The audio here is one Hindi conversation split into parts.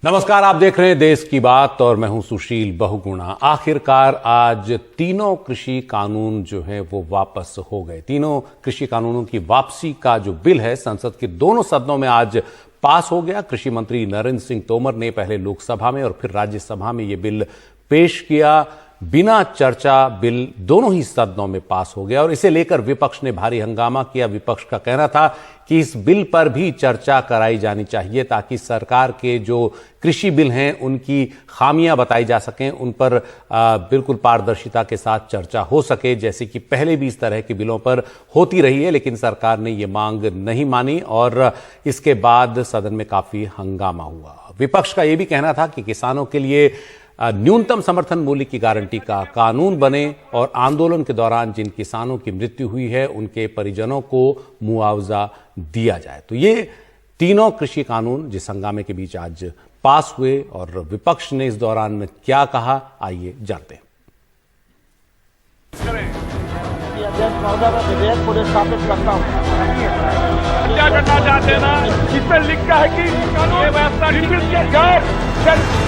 नमस्कार, आप देख रहे हैं देश की बात और मैं हूं सुशील बहुगुणा। आखिरकार आज तीनों कृषि कानून जो है वो वापस हो गए। तीनों कृषि कानूनों की वापसी का जो बिल है संसद के दोनों सदनों में आज पास हो गया। कृषि मंत्री नरेंद्र सिंह तोमर ने पहले लोकसभा में और फिर राज्यसभा में यह बिल पेश किया। बिना चर्चा बिल दोनों ही सदनों में पास हो गया और इसे लेकर विपक्ष ने भारी हंगामा किया। विपक्ष का कहना था कि इस बिल पर भी चर्चा कराई जानी चाहिए ताकि सरकार के जो कृषि बिल हैं उनकी खामियां बताई जा सकें, उन पर बिल्कुल पारदर्शिता के साथ चर्चा हो सके, जैसे कि पहले भी इस तरह के बिलों पर होती रही है। लेकिन सरकार ने ये मांग नहीं मानी और इसके बाद सदन में काफी हंगामा हुआ। विपक्ष का यह भी कहना था कि किसानों के लिए न्यूनतम समर्थन मूल्य की गारंटी का कानून बने और आंदोलन के दौरान जिन किसानों की मृत्यु हुई है उनके परिजनों को मुआवजा दिया जाए। तो ये तीनों कृषि कानून जिस हंगामे के बीच आज पास हुए और विपक्ष ने इस दौरान क्या कहा, आइए जानते हैं। विधेयक पूरे स्थापित करता हूँ। क्या करना चाहते हैं ना, इसमें लिखा है कि कानून व्यवस्था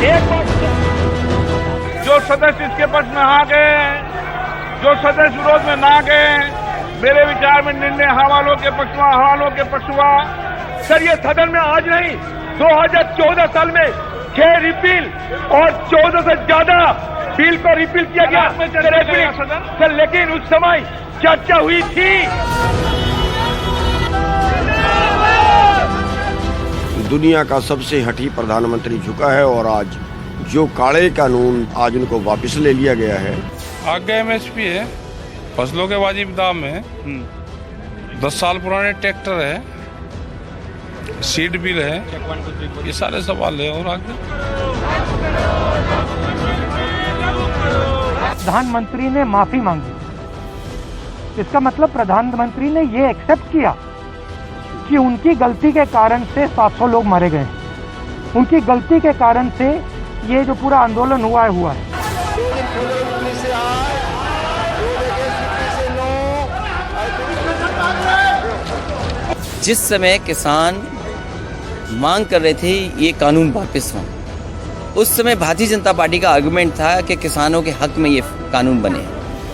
एक बार जो सदस्य इसके पक्ष में आ गए, जो सदस्य विरोध में ना गए, मेरे विचार में निर्णय हवालों के पक्ष हुआ। सर ये सदन में आज नहीं, 2014 साल में 6 रिपील और 14 से ज्यादा बिल को रिपील किया गया सर, लेकिन उस समय चर्चा हुई थी। दुनिया का सबसे हठी प्रधानमंत्री झुका है और आज जो काले कानून आज उनको वापस ले लिया गया है। आगे एमएसपी है, फसलों के वाजिब दाम है, 10 साल पुराने ट्रैक्टर है, सीड बिल है, ये सारे सवाल है। और आगे प्रधानमंत्री ने माफी मांगी, इसका मतलब प्रधानमंत्री ने ये एक्सेप्ट किया कि उनकी गलती के कारण से 700 लोग मारे गए, उनकी गलती के कारण से ये जो पूरा आंदोलन हुआ है। जिस समय किसान मांग कर रहे थे ये कानून वापस हों, उस समय भारतीय जनता पार्टी का आर्गुमेंट था कि किसानों के हक में ये कानून बने,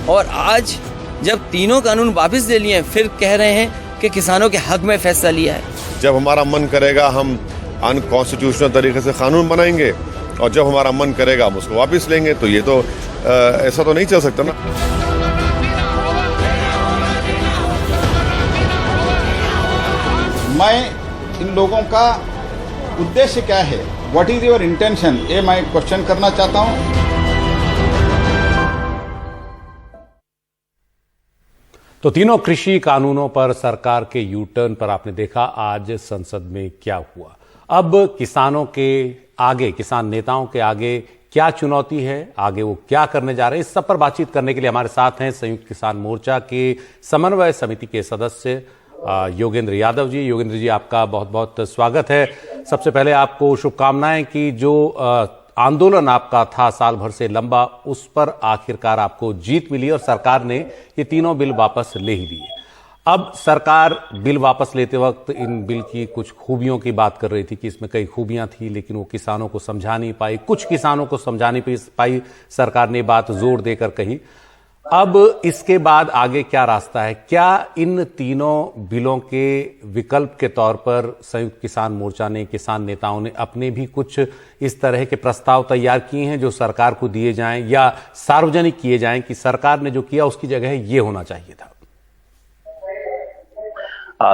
और आज जब तीनों कानून वापस ले लिए फिर कह रहे हैं कि किसानों के हक में फैसला लिया है। जब हमारा मन करेगा हम अनकॉन्स्टिट्यूशनल तरीके से कानून बनाएंगे और जब हमारा मन करेगा हम उसको वापस लेंगे, तो ये तो ऐसा तो नहीं चल सकता ना। मैं इन लोगों का उद्देश्य क्या है, व्हाट इज योर इंटेंशन, ये मैं क्वेश्चन करना चाहता हूँ। तो तीनों कृषि कानूनों पर सरकार के यू टर्न पर आपने देखा आज संसद में क्या हुआ। अब किसानों के आगे, किसान नेताओं के आगे क्या चुनौती है, आगे वो क्या करने जा रहे हैं, इस सब पर बातचीत करने के लिए हमारे साथ हैं संयुक्त किसान मोर्चा के समन्वय समिति के सदस्य योगेंद्र यादव जी। योगेंद्र जी, आपका बहुत बहुत स्वागत है। सबसे पहले आपको शुभकामनाएं कि जो आंदोलन आपका था साल भर से लंबा, उस पर आखिरकार आपको जीत मिली और सरकार ने ये तीनों बिल वापस ले ही लिए। अब सरकार बिल वापस लेते वक्त इन बिल की कुछ खूबियों की बात कर रही थी कि इसमें कई खूबियां थी, लेकिन वो किसानों को समझा नहीं पाई, कुछ किसानों को समझा नहीं पाई, सरकार ने बात जोर देकर कही। अब इसके बाद आगे क्या रास्ता है? क्या इन तीनों बिलों के विकल्प के तौर पर संयुक्त किसान मोर्चा ने, किसान नेताओं ने अपने भी कुछ इस तरह के प्रस्ताव तैयार किए हैं जो सरकार को दिए जाएं या सार्वजनिक किए जाएं कि सरकार ने जो किया उसकी जगह ये होना चाहिए था?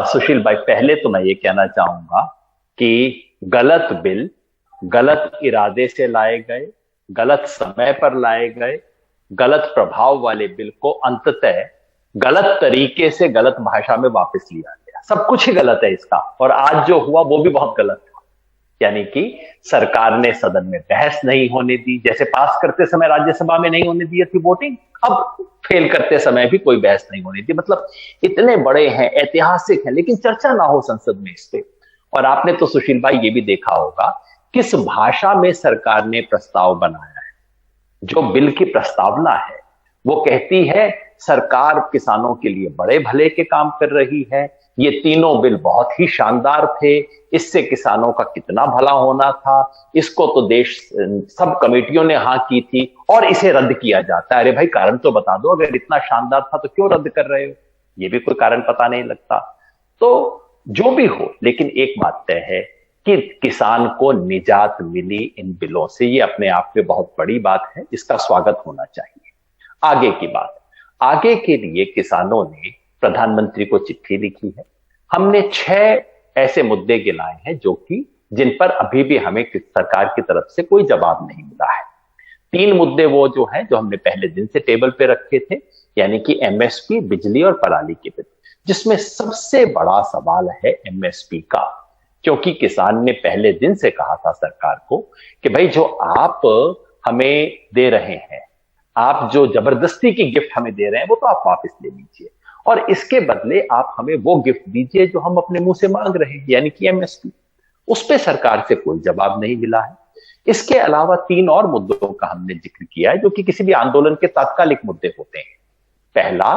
सुशील भाई, पहले तो मैं ये कहना चाहूंगा कि गलत बिल गलत इरादे से लाए गए, गलत समय पर लाए गए, गलत प्रभाव वाले बिल को अंततः गलत तरीके से गलत भाषा में वापस लिया गया। सब कुछ ही गलत है इसका, और आज जो हुआ वो भी बहुत गलत था। यानी कि सरकार ने सदन में बहस नहीं होने दी, जैसे पास करते समय राज्यसभा में नहीं होने दी थी वोटिंग, अब फेल करते समय भी कोई बहस नहीं होनी थी। मतलब इतने बड़े हैं, ऐतिहासिक हैं, लेकिन चर्चा ना हो संसद में इस पे। और आपने तो सुशील भाई ये भी देखा होगा किस भाषा में सरकार ने प्रस्ताव बनाया है। जो बिल की प्रस्तावना है वो कहती है सरकार किसानों के लिए बड़े भले के काम कर रही है, ये तीनों बिल बहुत ही शानदार थे, इससे किसानों का कितना भला होना था, इसको तो देश सब कमेटियों ने हाँ की थी और इसे रद्द किया जाता है। अरे भाई कारण तो बता दो, अगर इतना शानदार था तो क्यों रद्द कर रहे हो? ये भी कोई कारण पता नहीं लगता। तो जो भी हो, लेकिन एक बात तय है कि किसान को निजात मिली इन बिलों से, ये अपने आप में बहुत बड़ी बात है, इसका स्वागत होना चाहिए। आगे की बात, आगे के लिए किसानों ने प्रधानमंत्री को चिट्ठी लिखी है। हमने 6 ऐसे मुद्दे गिनाए हैं जो कि जिन पर अभी भी हमें सरकार की तरफ से कोई जवाब नहीं मिला है। 3 मुद्दे वो जो हैं जो हमने पहले दिन से टेबल पे रखे थे, यानी कि एमएसपी, बिजली और पराली के बिल, जिसमें सबसे बड़ा सवाल है एमएसपी का, क्योंकि किसान ने पहले दिन से कहा था सरकार को कि भाई जो आप हमें दे रहे हैं, आप जो जबरदस्ती की गिफ्ट हमें दे रहे हैं वो तो आप वापस ले लीजिए और इसके बदले आप हमें वो गिफ्ट दीजिए जो हम अपने मुंह से मांग रहे हैं, यानी कि एमएसपी। उस पे सरकार से कोई जवाब नहीं मिला है। इसके अलावा 3 और मुद्दों का हमने जिक्र किया है जो कि किसी भी आंदोलन के तात्कालिक मुद्दे होते हैं। पहला,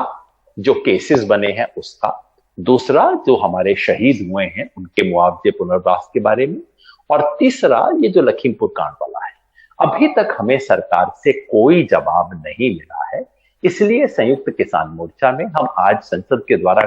जो केसेस बने हैं उसका, दूसरा, जो हमारे शहीद हुए हैं उनके मुआवजे पुनर्वास के बारे में, और तीसरा, ये जो लखीमपुर कांड वाला है। अभी तक हमें सरकार से कोई जवाब नहीं मिला है, इसलिए संयुक्त किसान मोर्चा में हम आज संसद के द्वारा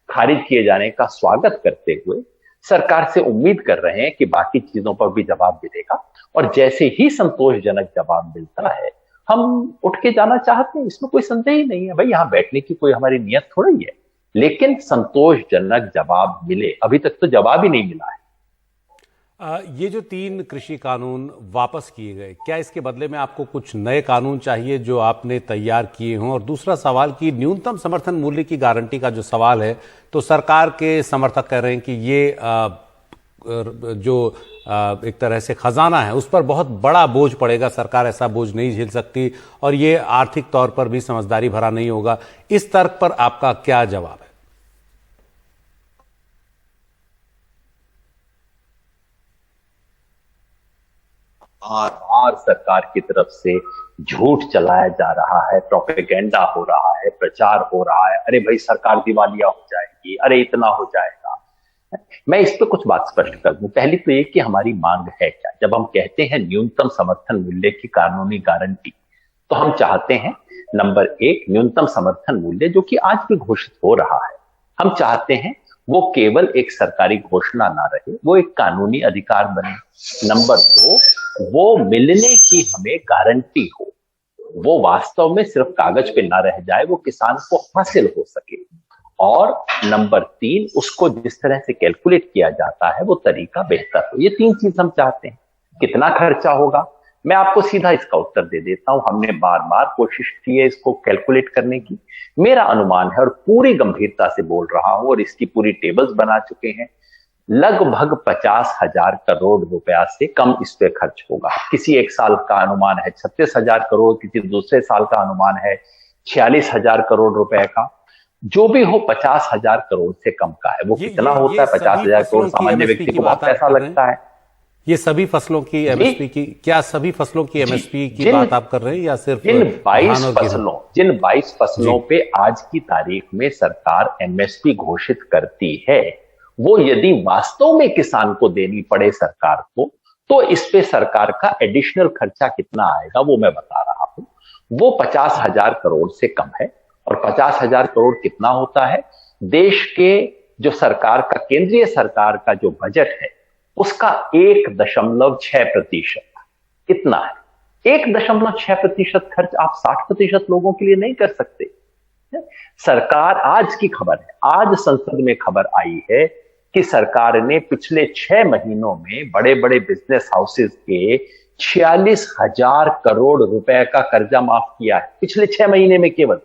खारिज किए जाने का स्वागत करते हुए सरकार से उम्मीद कर रहे हैं कि बाकी चीजों पर भी जवाब मिलेगा और जैसे ही संतोषजनक जवाब मिलता है हम उठ के जाना चाहते हैं, इसमें कोई संदेह ही नहीं है। भाई यहां बैठने की कोई हमारी नियत थोड़ी है, लेकिन संतोषजनक जवाब मिले। अभी तक तो जवाब ही नहीं मिला है। ये जो 3 कृषि कानून वापस किए गए, क्या इसके बदले में आपको कुछ नए कानून चाहिए जो आपने तैयार किए हों? और दूसरा सवाल कि न्यूनतम समर्थन मूल्य की गारंटी का जो सवाल है, तो सरकार के समर्थक कह रहे हैं कि ये एक तरह से खजाना है उस पर बहुत बड़ा बोझ पड़ेगा, सरकार ऐसा बोझ नहीं झेल सकती और ये आर्थिक तौर पर भी समझदारी भरा नहीं होगा। इस तर्क पर आपका क्या जवाब है? बार सरकार की तरफ से झूठ चलाया जा रहा है, प्रोपेगेंडा हो रहा है, प्रचार हो रहा है, अरे भाई सरकार दिवालिया हो जाएगी, अरे इतना हो जाएगा। मैं इस पर कुछ बात स्पष्ट कर दूं। पहली तो ये कि हमारी मांग है क्या। जब हम कहते हैं न्यूनतम समर्थन मूल्य की कानूनी गारंटी, तो हम चाहते हैं नंबर 1 न्यूनतम समर्थन मूल्य जो कि आज भी घोषित हो रहा है, हम चाहते हैं वो केवल एक सरकारी घोषणा ना रहे, वो एक कानूनी अधिकार बने। नंबर 2, वो मिलने की हमें गारंटी हो, वो वास्तव में सिर्फ कागज पे ना रह जाए, वो किसान को हासिल हो सके। और नंबर 3, उसको जिस तरह से कैलकुलेट किया जाता है वो तरीका बेहतर हो। ये 3 चीज हम चाहते हैं। कितना खर्चा होगा, मैं आपको सीधा इसका उत्तर दे देता हूं। हमने बार बार कोशिश की है इसको कैलकुलेट करने की। मेरा अनुमान है और पूरी गंभीरता से बोल रहा हूं और इसकी पूरी टेबल्स बना चुके हैं, लगभग 50,000 करोड़ रुपया से कम इस पे खर्च होगा। किसी एक साल का अनुमान है 36,000 करोड़, किसी दूसरे साल का अनुमान है 46,000 करोड़ रुपए का। जो भी हो 50,000 करोड़ से कम का है। वो कितना होता है? 50,000 करोड़ सामान्य व्यक्ति को बहुत पैसा लगता है। ये सभी फसलों की एमएसपी की, क्या सभी फसलों की एमएसपी की बात आप कर रहे हैं या सिर्फ जिन 22 फसलों पे आज की तारीख में सरकार एमएसपी घोषित करती है, वो यदि वास्तव में किसान को देनी पड़े सरकार को, तो इस पे सरकार का एडिशनल खर्चा कितना आएगा वो मैं बता रहा हूं। वो 50,000 करोड़ से कम है। और 50,000 करोड़ कितना होता है? देश के जो सरकार का, केंद्रीय सरकार का जो बजट है उसका 1.6% कितना है? 1.6% खर्च आप 60% लोगों के लिए नहीं कर सकते। सरकार, आज की खबर है, आज संसद में खबर आई है कि सरकार ने पिछले 6 महीनों में बड़े बड़े बिजनेस हाउसेस के 46,000 करोड़ रुपए का कर्जा माफ किया है पिछले 6 महीने में केवल।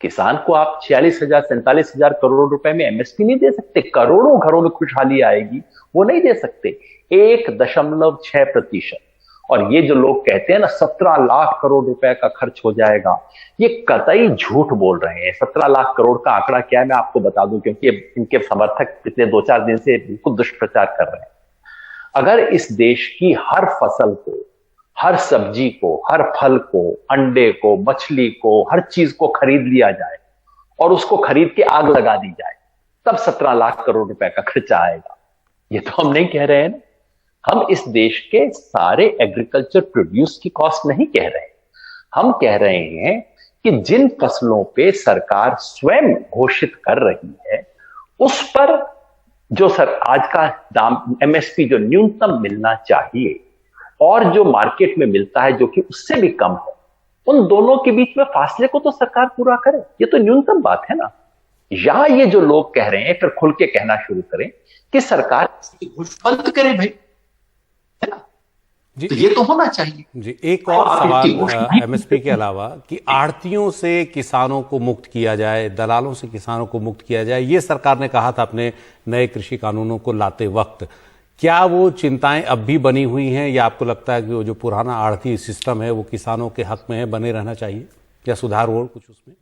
किसान को आप 46,000 47,000 करोड़ रुपए में एमएसपी नहीं दे सकते। करोड़ों घरों में खुशहाली आएगी, वो नहीं दे सकते। 1.6%। और ये जो लोग कहते हैं ना 17 लाख करोड़ रुपए का खर्च हो जाएगा, ये कतई झूठ बोल रहे हैं। 17 लाख करोड़ का आंकड़ा क्या है मैं आपको बता दूं, क्योंकि इनके समर्थक पिछले 2-4 दिन से बिल्कुल दुष्प्रचार कर रहे हैं। अगर इस देश की हर फसल को, हर सब्जी को, हर फल को, अंडे को, मछली को, हर चीज को खरीद लिया जाए और उसको खरीद के आग लगा दी जाए, तब 17 लाख करोड़ रुपए का खर्चा आएगा। ये तो हम नहीं कह रहे हैं ना, हम इस देश के सारे एग्रीकल्चर प्रोड्यूस की कॉस्ट नहीं कह रहे, हम कह रहे हैं कि जिन फसलों पे सरकार स्वयं घोषित कर रही है उस पर जो आज का दाम एमएसपी जो न्यूनतम मिलना चाहिए और जो मार्केट में मिलता है जो कि उससे भी कम है, उन दोनों के बीच में फासले को तो सरकार पूरा करे। ये तो न्यूनतम बात है ना। या ये जो लोग कह रहे हैं फिर खुल के कहना शुरू करें कि सरकार बंद करे भाई, है ना जी, तो ये तो होना चाहिए। जी, एक और सवाल एमएसपी के अलावा कि आड़तियों से किसानों को मुक्त किया जाए, दलालों से किसानों को मुक्त किया जाए, ये सरकार ने कहा था अपने नए कृषि कानूनों को लाते वक्त। क्या वो चिंताएं अब भी बनी हुई हैं या आपको लगता है कि वो जो पुराना आड़ती सिस्टम है वो किसानों के हक में है, बने रहना चाहिए या सुधार हो कुछ उसमें?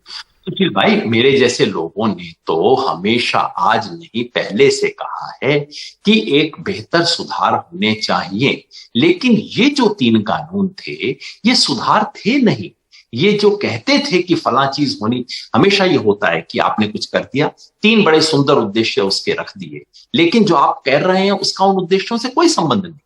सुशील भाई, मेरे जैसे लोगों ने तो हमेशा, आज नहीं पहले से कहा है कि एक बेहतर सुधार होने चाहिए, लेकिन ये जो 3 कानून थे ये सुधार थे नहीं। ये जो कहते थे कि फला चीज होनी, हमेशा ये होता है कि आपने कुछ कर दिया, 3 बड़े सुंदर उद्देश्य उसके रख दिए, लेकिन जो आप कह रहे हैं उसका उन उद्देश्यों से कोई संबंध नहीं।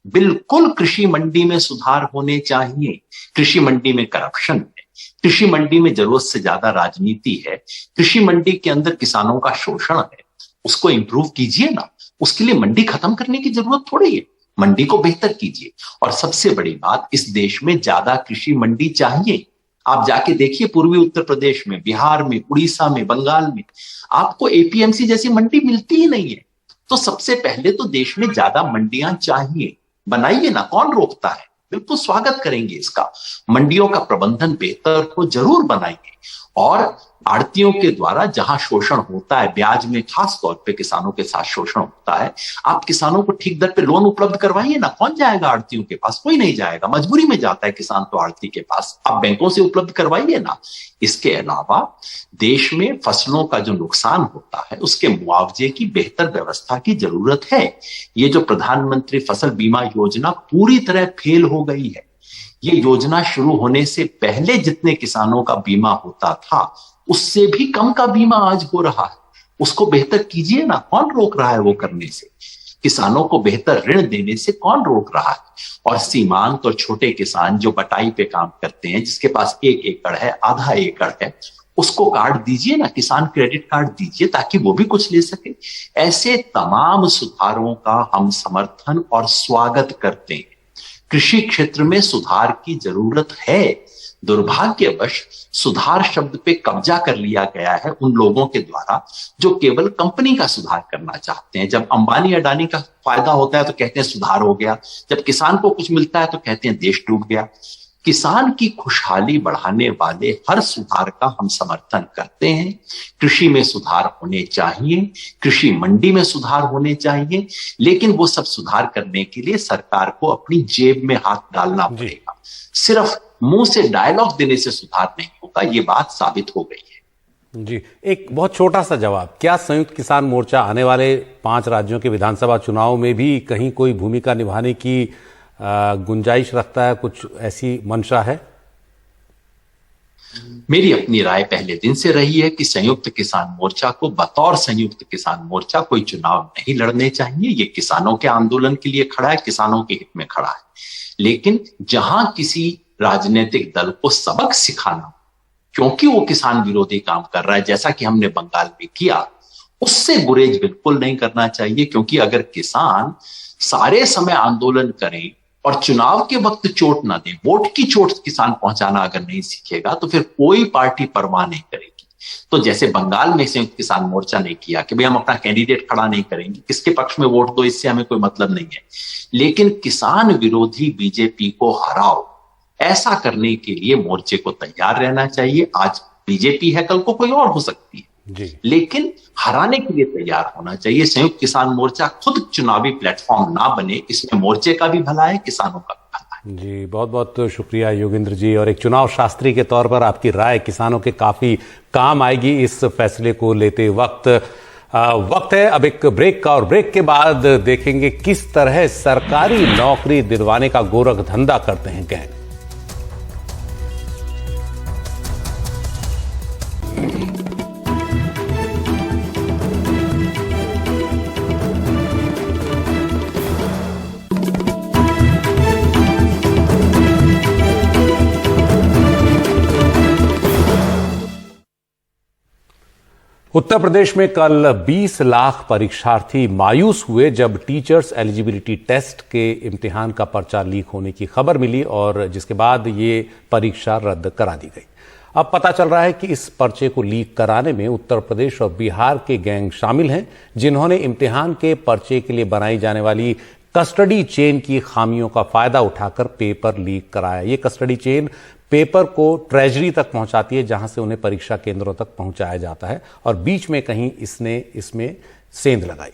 बिल्कुल कृषि मंडी में सुधार होने चाहिए, कृषि मंडी में करप्शन है, कृषि मंडी में जरूरत से ज्यादा राजनीति है, कृषि मंडी के अंदर किसानों का शोषण है, उसको इंप्रूव कीजिए ना। उसके लिए मंडी खत्म करने की जरूरत थोड़ी है, मंडी को बेहतर कीजिए। और सबसे बड़ी बात, इस देश में ज्यादा कृषि मंडी चाहिए। आप जाके देखिए पूर्वी उत्तर प्रदेश में, बिहार में, उड़ीसा में, बंगाल में आपको एपीएमसी जैसी मंडी मिलती ही नहीं है। तो सबसे पहले तो देश में ज्यादा मंडियां चाहिए, बनाइए ना, कौन रोकता है, बिल्कुल स्वागत करेंगे इसका। मंडियों का प्रबंधन बेहतर हो, जरूर बनाएंगे। और आड़तियों के द्वारा जहां शोषण होता है, ब्याज में खास तौर पे किसानों के साथ शोषण होता है, आप किसानों को ठीक दर पे लोन उपलब्ध करवाइए ना। कौन जाएगा आड़तियों के पास? कोई नहीं जाएगा, मजबूरी में जाता है किसान तो आड़ती के पास। आप बैंकों से उपलब्ध करवाइए ना। इसके अलावा देश में फसलों का जो नुकसान होता है उसके मुआवजे की बेहतर व्यवस्था की जरूरत है। ये जो प्रधानमंत्री फसल बीमा योजना पूरी तरह फेल हो गई है। ये योजना शुरू होने से पहले जितने किसानों का बीमा होता था उससे भी कम का बीमा आज हो रहा है। उसको बेहतर कीजिए ना, कौन रोक रहा है वो करने से? किसानों को बेहतर ऋण देने से कौन रोक रहा है? और सीमांत और छोटे किसान जो बटाई पे काम करते हैं, जिसके पास 1 एकड़ है, आधा एकड़ है, उसको कार्ड दीजिए ना, किसान क्रेडिट कार्ड दीजिए ताकि वो भी कुछ ले सके। ऐसे तमाम सुधारों का हम समर्थन और स्वागत करते हैं। कृषि क्षेत्र में सुधार की जरूरत है। दुर्भाग्यवश सुधार शब्द पे कब्जा कर लिया गया है उन लोगों के द्वारा जो केवल कंपनी का सुधार करना चाहते हैं। जब अंबानी अडानी का फायदा होता है तो कहते हैं सुधार हो गया, जब किसान को कुछ मिलता है तो कहते हैं देश डूब गया। किसान की खुशहाली बढ़ाने वाले हर सुधार का हम समर्थन करते हैं। कृषि में सुधार होने चाहिए, कृषि मंडी में सुधार होने चाहिए, लेकिन वो सब सुधार करने के लिए सरकार को अपनी जेब में हाथ डालना पड़ेगा। सिर्फ मुंह से डायलॉग देने से सुधार नहीं होगा, ये बात साबित हो गई है। जी, एक बहुत छोटा सा जवाब, क्या संयुक्त किसान मोर्चा आने वाले 5 राज्यों के विधानसभा चुनाव में भी कहीं कोई भूमिका निभाने की गुंजाइश रखता है? कुछ ऐसी मंशा है? मेरी अपनी राय पहले दिन से रही है कि संयुक्त किसान मोर्चा को बतौर संयुक्त किसान मोर्चा कोई चुनाव नहीं लड़ने चाहिए। ये किसानों के आंदोलन के लिए खड़ा है, किसानों के हित में खड़ा है। लेकिन जहां किसी राजनीतिक दल को सबक सिखाना क्योंकि वो किसान विरोधी काम कर रहा है, जैसा कि हमने बंगाल में किया, उससे गुरेज बिल्कुल नहीं करना चाहिए। क्योंकि अगर किसान सारे समय आंदोलन करें और चुनाव के वक्त चोट ना दें, वोट की चोट किसान पहुंचाना अगर नहीं सीखेगा तो फिर कोई पार्टी परवाह नहीं करेगी। तो जैसे बंगाल में संयुक्त किसान मोर्चा ने किया कि भाई हम अपना कैंडिडेट खड़ा नहीं करेंगे, किसके पक्ष में वोट दो, इससे हमें कोई मतलब नहीं है, लेकिन किसान विरोधी बीजेपी को हराओ, ऐसा करने के लिए मोर्चे को तैयार रहना चाहिए। आज बीजेपी है, कल को कोई और हो सकती है जी, लेकिन हराने के लिए तैयार होना चाहिए। संयुक्त किसान मोर्चा खुद चुनावी प्लेटफॉर्म ना बने, इसमें मोर्चे का भी भला है, किसानों का भी भला है। जी, बहुत बहुत शुक्रिया योगेंद्र जी। और एक चुनाव शास्त्री के तौर पर आपकी राय किसानों के काफी काम आएगी इस फैसले को लेते वक्त। वक्त है अब एक ब्रेक का, और ब्रेक के बाद देखेंगे किस तरह सरकारी नौकरी दिलवाने का गोरख धंधा करते हैं गैंग। उत्तर प्रदेश में कल 20 लाख परीक्षार्थी मायूस हुए जब टीचर्स एलिजिबिलिटी टेस्ट के इम्तिहान का पर्चा लीक होने की खबर मिली और जिसके बाद ये परीक्षा रद्द करा दी गई। अब पता चल रहा है कि इस पर्चे को लीक कराने में उत्तर प्रदेश और बिहार के गैंग शामिल हैं, जिन्होंने इम्तिहान के पर्चे के लिए बनाई जाने वाली कस्टडी चेन की खामियों का फायदा उठाकर पेपर लीक कराया। ये कस्टडी चेन पेपर को ट्रेजरी तक पहुंचाती है, जहां से उन्हें परीक्षा केंद्रों तक पहुंचाया जाता है और बीच में कहीं इसमें सेंध लगाई।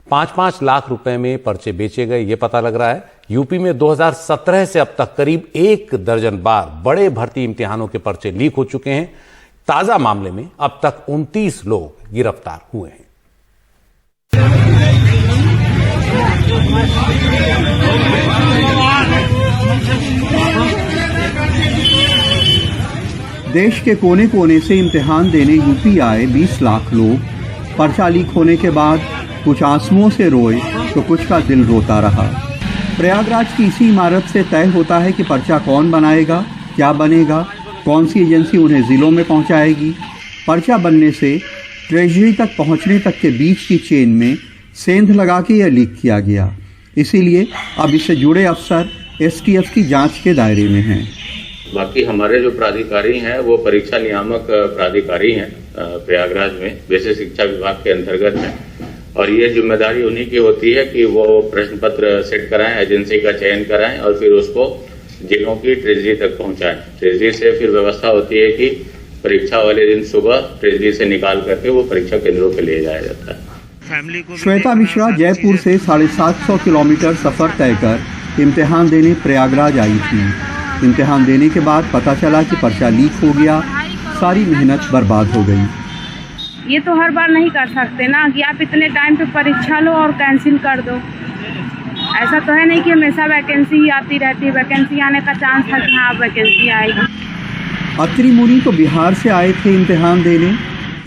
5-5 लाख रुपए में पर्चे बेचे गए, ये पता लग रहा है। यूपी में 2017 से अब तक करीब 1 दर्जन बार बड़े भर्ती इम्तिहानों के पर्चे लीक हो चुके हैं। ताजा मामले में अब तक 29 लोग गिरफ्तार हुए हैं। देश के कोने कोने से इम्तिहान देने यूपी आए 20 लाख लोग पर्चा लीक होने के बाद कुछ आंसुओं से रोए तो कुछ का दिल रोता रहा। प्रयागराज की इसी इमारत से तय होता है कि पर्चा कौन बनाएगा, क्या बनेगा, कौन सी एजेंसी उन्हें जिलों में पहुंचाएगी। पर्चा बनने से ट्रेजरी तक पहुंचने तक के बीच की चेन में सेंध लगा के यह लीक किया गया। इसीलिए अब इससे जुड़े अफसर STF की जांच के दायरे में हैं। बाकी हमारे जो प्राधिकारी हैं वो परीक्षा नियामक प्राधिकारी हैं प्रयागराज में, वैसे शिक्षा विभाग के अंतर्गत हैं और ये जिम्मेदारी उन्हीं की होती है कि वो प्रश्न पत्र सेट कराएं, एजेंसी का चयन कराएं और फिर उसको जिलों की ट्रेजरी तक पहुंचाएं। ट्रेजरी से फिर व्यवस्था होती है कि परीक्षा वाले दिन सुबह ट्रेजरी से निकाल करके वो परीक्षा केंद्रों पे ले जाया जाता है। श्वेता मिश्रा जयपुर से 750 किलोमीटर सफर तय कर इम्तिहान देने प्रयागराज आई थी। इम्तिहान देने के बाद पता चला कि पर्चा लीक हो गया, सारी मेहनत बर्बाद हो गई। ये तो हर बार नहीं कर सकते ना कि आप इतने टाइम पे परीक्षा लो और कैंसिल कर दो। ऐसा तो है नहीं कि हमेशा वैकेंसी ही आती रहती है। वैकेंसी आने का चांस था कि हाँ वैकेंसी आएगी। अत्रि मुनि तो बिहार से आए थे इम्तिहान देने,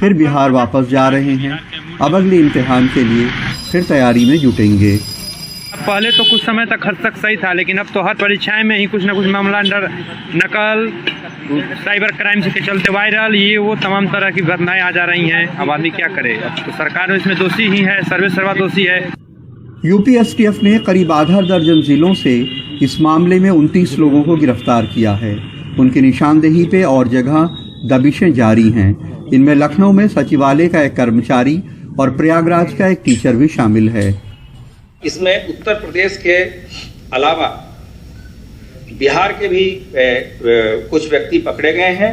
फिर बिहार वापस जा रहे हैं। अब अगले इम्तिहान के लिए फिर तैयारी में जुटेंगे। पहले तो कुछ समय तक हद तक सही था, लेकिन अब तो हर परीक्षाएं में ही कुछ न कुछ मामला नकल, साइबर क्राइम के चलते वायरल, ये वो तमाम तरह की घटनाएं आ जा रही हैं। अब आदमी क्या करे, अब तो सरकार इसमें दोषी ही है, सर्वे सर्वा दोषी है। यूपी STF ने करीब आधा दर्जन जिलों से इस मामले में 29 लोगों को गिरफ्तार किया है। उनकी निशानदेही पे और जगह दबिशें जारी हैं। इनमें लखनऊ में सचिवालय का एक कर्मचारी और प्रयागराज का एक टीचर भी शामिल है। इसमें उत्तर प्रदेश के अलावा बिहार के भी कुछ व्यक्ति पकड़े गए हैं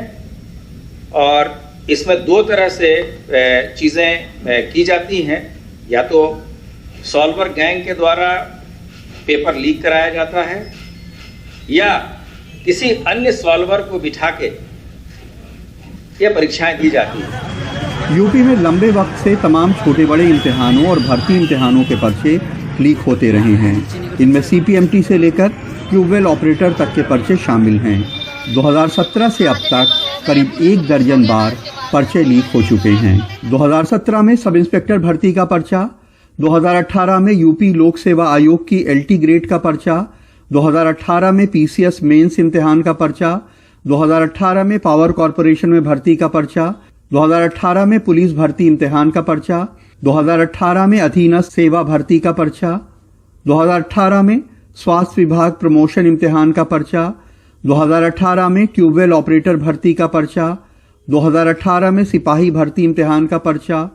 और इसमें 2 तरह से चीज़ें की जाती हैं। या तो सॉल्वर गैंग के द्वारा पेपर लीक कराया जाता है या किसी अन्य सॉल्वर को बिठा के ये परीक्षाएं दी जाती हैं। यूपी में लंबे वक्त से तमाम छोटे बड़े इम्तिहानों और भर्ती इम्तिहानों के पर्चे लीक होते रहे हैं। इनमें CPMT से लेकर ट्यूबवेल ऑपरेटर तक के पर्चे शामिल हैं। 2017 से अब तक करीब 1 दर्जन बार पर्चे लीक हो चुके हैं। 2017 में सब इंस्पेक्टर भर्ती का पर्चा, 2018 में यूपी लोक सेवा आयोग की LT ग्रेड का पर्चा, 2018 में PCS मेंस इम्तिहान का पर्चा, 2018 में पावर कॉरपोरेशन में भर्ती का पर्चा, 2018 में पुलिस भर्ती इम्तिहान का पर्चा, 2018 में अधीनस्थ सेवा भर्ती का पर्चा, 2018 में स्वास्थ्य विभाग प्रमोशन इम्तिहान का पर्चा, 2018 में ट्यूबवेल ऑपरेटर भर्ती का पर्चा, 2018 में सिपाही भर्ती इम्तिहान का पर्चा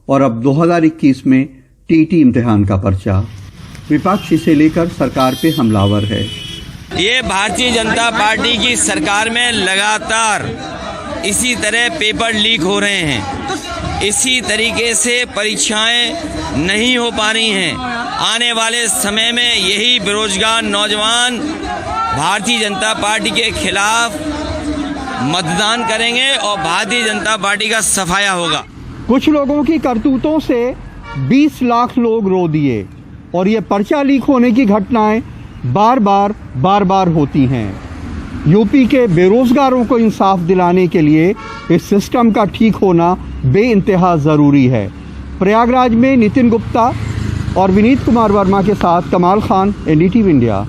और अब 2021 में TT इम्तिहान का पर्चा। विपक्ष इसे लेकर सरकार पे हमलावर है। ये भारतीय जनता पार्टी की सरकार में लगातार इसी तरह पेपर लीक हो रहे हैं। इसी तरीके से परीक्षाएं नहीं हो पा रही हैं। आने वाले समय में यही बेरोजगार नौजवान भारतीय जनता पार्टी के खिलाफ मतदान करेंगे और भारतीय जनता पार्टी का सफाया होगा। कुछ लोगों की करतूतों से 20 लाख लोग रो दिए और ये पर्चा लीक होने की घटनाएं बार बार होती हैं। यूपी के बेरोजगारों को इंसाफ दिलाने के लिए इस सिस्टम का ठीक होना बेइंतहा ज़रूरी है। प्रयागराज में नितिन गुप्ता और विनीत कुमार वर्मा के साथ कमाल खान, NDTV इंडिया।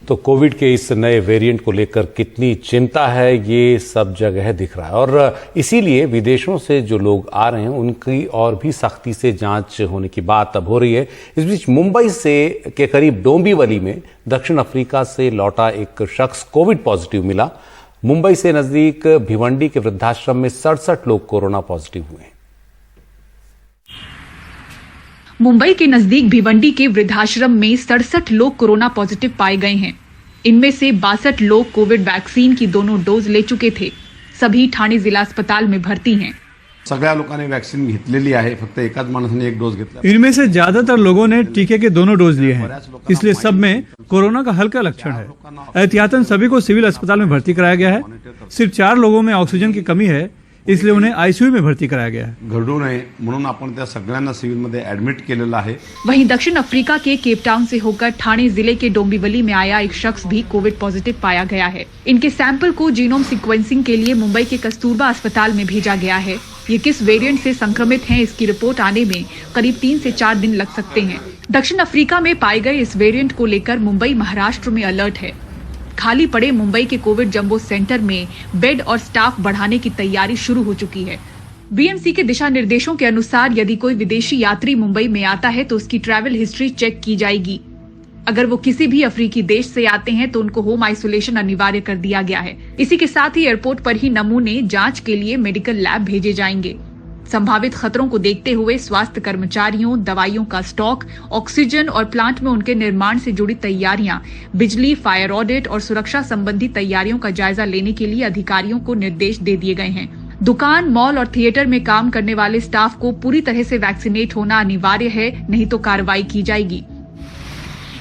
तो कोविड के इस नए वेरिएंट को लेकर कितनी चिंता है ये सब जगह दिख रहा है और इसीलिए विदेशों से जो लोग आ रहे हैं उनकी और भी सख्ती से जांच होने की बात अब हो रही है। इस बीच मुंबई से के करीब डोंबिवली में दक्षिण अफ्रीका से लौटा एक शख्स कोविड पॉजिटिव मिला। मुंबई से नजदीक भिवंडी के वृद्धाश्रम में 67 लोग कोरोना पॉजिटिव हुए हैं। मुंबई के नजदीक भिवंडी के वृद्धाश्रम में 67 लोग कोरोना पॉजिटिव पाए गए हैं। इनमें से 62 लोग कोविड वैक्सीन की दोनों डोज ले चुके थे। सभी ठाणे जिला अस्पताल में भर्ती हैं। सगळ्या लोकांनी वैक्सीन घेतलेली आहे, फक्त एकाच माणसाने एक डोज घेतला। इनमें से ज्यादातर लोगों ने टीके के दोनों डोज लिए हैं, इसलिए सब में कोरोना का हल्का लक्षण है। एहतियातन सभी को सिविल अस्पताल में भर्ती कराया गया है। सिर्फ 4 लोगों में ऑक्सीजन की कमी है, इसलिए उन्हें आईसीयू में भर्ती कराया गया है। घडू नये म्हणून आपण त्या सगळ्यांना सिव्हिल मध्ये ऍडमिट केलेलं आहे। वहीं दक्षिण अफ्रीका के केप टाउन से होकर ठाणे जिले के डोंबिवली में आया एक शख्स भी कोविड पॉजिटिव पाया गया है। इनके सैंपल को जीनोम सीक्वेंसिंग के लिए मुंबई के कस्तूरबा अस्पताल में भेजा गया है। ये किस वेरिएंट से संक्रमित हैं, इसकी रिपोर्ट आने में करीब 3 से 4 दिन लग सकते हैं। दक्षिण अफ्रीका में पाए गए इस वेरिएंट को लेकर मुंबई महाराष्ट्र में अलर्ट है। खाली पड़े मुंबई के कोविड जंबो सेंटर में बेड और स्टाफ बढ़ाने की तैयारी शुरू हो चुकी है। बीएमसी के दिशा निर्देशों के अनुसार यदि कोई विदेशी यात्री मुंबई में आता है तो उसकी ट्रैवल हिस्ट्री चेक की जाएगी। अगर वो किसी भी अफ्रीकी देश से आते हैं तो उनको होम आइसोलेशन अनिवार्य कर दिया गया है। इसी के साथ ही एयरपोर्ट पर ही नमूने जांच के लिए मेडिकल लैब भेजे जाएंगे। संभावित खतरों को देखते हुए स्वास्थ्य कर्मचारियों, दवाइयों का स्टॉक, ऑक्सीजन और प्लांट में उनके निर्माण से जुड़ी तैयारियां, बिजली, फायर ऑडिट और सुरक्षा संबंधी तैयारियों का जायजा लेने के लिए अधिकारियों को निर्देश दे दिए गए हैं। दुकान, मॉल और थिएटर में काम करने वाले स्टाफ को पूरी तरह से वैक्सीनेट होना अनिवार्य है, नहीं तो कार्रवाई की जाएगी।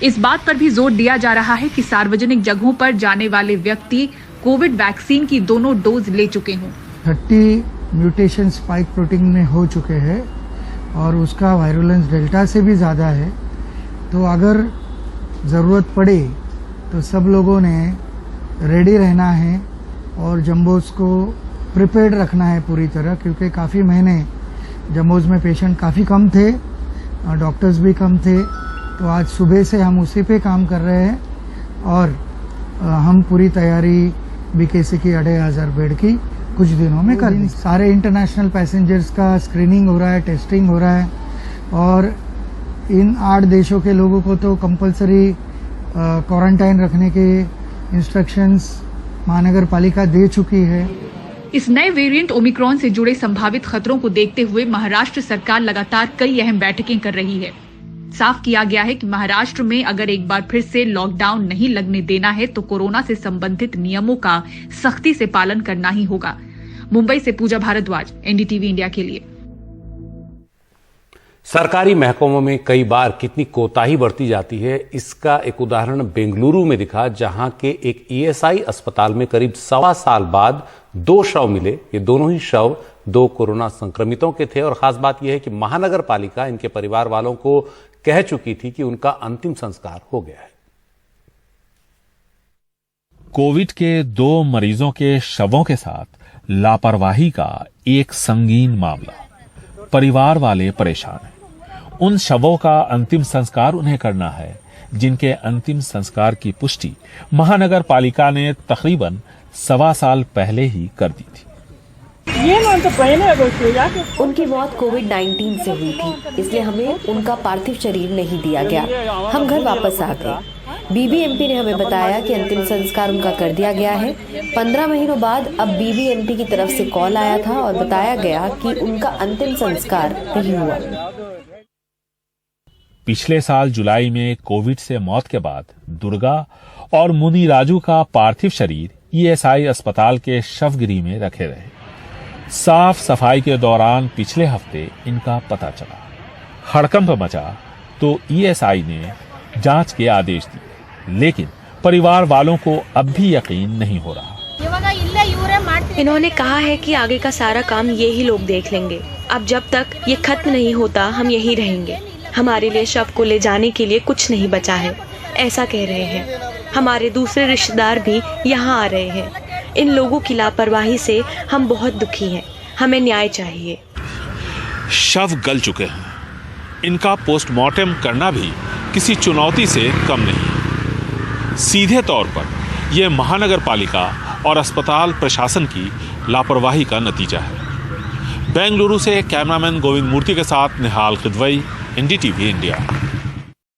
इस बात पर भी जोर दिया जा रहा है कि सार्वजनिक जगहों पर जाने वाले व्यक्ति कोविड वैक्सीन की दोनों डोज ले चुके हों। 30 म्यूटेशन स्पाइक प्रोटीन में हो चुके हैं और उसका वायरुलेंस डेल्टा से भी ज़्यादा है। तो अगर ज़रूरत पड़े तो सब लोगों ने रेडी रहना है और जम्बोज को प्रिपेयर्ड रखना है पूरी तरह, क्योंकि काफ़ी महीने जम्बोज में पेशेंट काफ़ी कम थे, डॉक्टर्स भी कम थे। तो आज सुबह से हम उसी पे काम कर रहे हैं और हम पूरी तैयारी बीकेसी की 2500 बेड की कुछ दिनों में कर देंगे। सारे इंटरनेशनल पैसेंजर्स का स्क्रीनिंग हो रहा है, टेस्टिंग हो रहा है और इन 8 देशों के लोगों को तो कंपलसरी क्वारंटाइन रखने के इंस्ट्रक्शंस महानगर पालिका दे चुकी है। इस नए वेरिएंट ओमिक्रॉन से जुड़े संभावित खतरों को देखते हुए महाराष्ट्र सरकार लगातार कई अहम बैठकें कर रही है। साफ किया गया है कि महाराष्ट्र में अगर एक बार फिर से लॉकडाउन नहीं लगने देना है तो कोरोना से संबंधित नियमों का सख्ती से पालन करना ही होगा। मुंबई से पूजा भारद्वाज, एनडीटीवी इंडिया के लिए। सरकारी महकमों में कई बार कितनी कोताही बरती जाती है, इसका एक उदाहरण बेंगलुरु में दिखा, जहां के एक ईएसआई अस्पताल में करीब 1.25 साल बाद 2 शव मिले। ये दोनों ही शव 2 कोरोना संक्रमितों के थे और खास बात यह है कि महानगर पालिका इनके परिवार वालों को कह चुकी थी कि उनका अंतिम संस्कार हो गया है। कोविड के 2 मरीजों के शवों के साथ लापरवाही का एक संगीन मामला। परिवार वाले परेशान हैं। उन शवों का अंतिम संस्कार उन्हें करना है जिनके अंतिम संस्कार की पुष्टि महानगर पालिका ने तकरीबन 1.25 साल पहले ही कर दी थी। उनकी मौत कोविड-19 से हुई थी, इसलिए हमें उनका पार्थिव शरीर नहीं दिया गया। हम घर वापस आ गए। बीबीएमपी ने हमें बताया कि अंतिम संस्कार उनका कर दिया गया है। 15 महीनों बाद अब बीबीएमपी की तरफ से कॉल आया था और बताया गया कि उनका अंतिम संस्कार नहीं हुआ। पिछले साल जुलाई में कोविड से मौत के बाद दुर्गा और मुनि राजू का पार्थिव शरीर ईएसआई अस्पताल के शवगिरी में रखे रहे। साफ सफाई के दौरान पिछले हफ्ते इनका पता चला। हड़कंप मचा तो ईएसआई ने जांच के आदेश दिए, लेकिन परिवार वालों को अब भी यकीन नहीं हो रहा। इन्होंने कहा है कि आगे का सारा काम ये ही लोग देख लेंगे। अब जब तक ये खत्म नहीं होता हम यहीं रहेंगे। हमारे लिए शव को ले जाने के लिए कुछ नहीं बचा है, ऐसा कह रहे हैं। हमारे दूसरे रिश्तेदार भी यहाँ आ रहे हैं। इन लोगों की लापरवाही से हम बहुत दुखी हैं। हमें न्याय चाहिए। शव गल चुके हैं। इनका पोस्टमार्टम करना भी किसी चुनौती से कम नहीं। सीधे तौर पर यह महानगर पालिका और अस्पताल प्रशासन की लापरवाही का नतीजा है। बेंगलुरु से कैमरामैन गोविंद मूर्ति के साथ निहाल किदवई, NDTV इंडिया।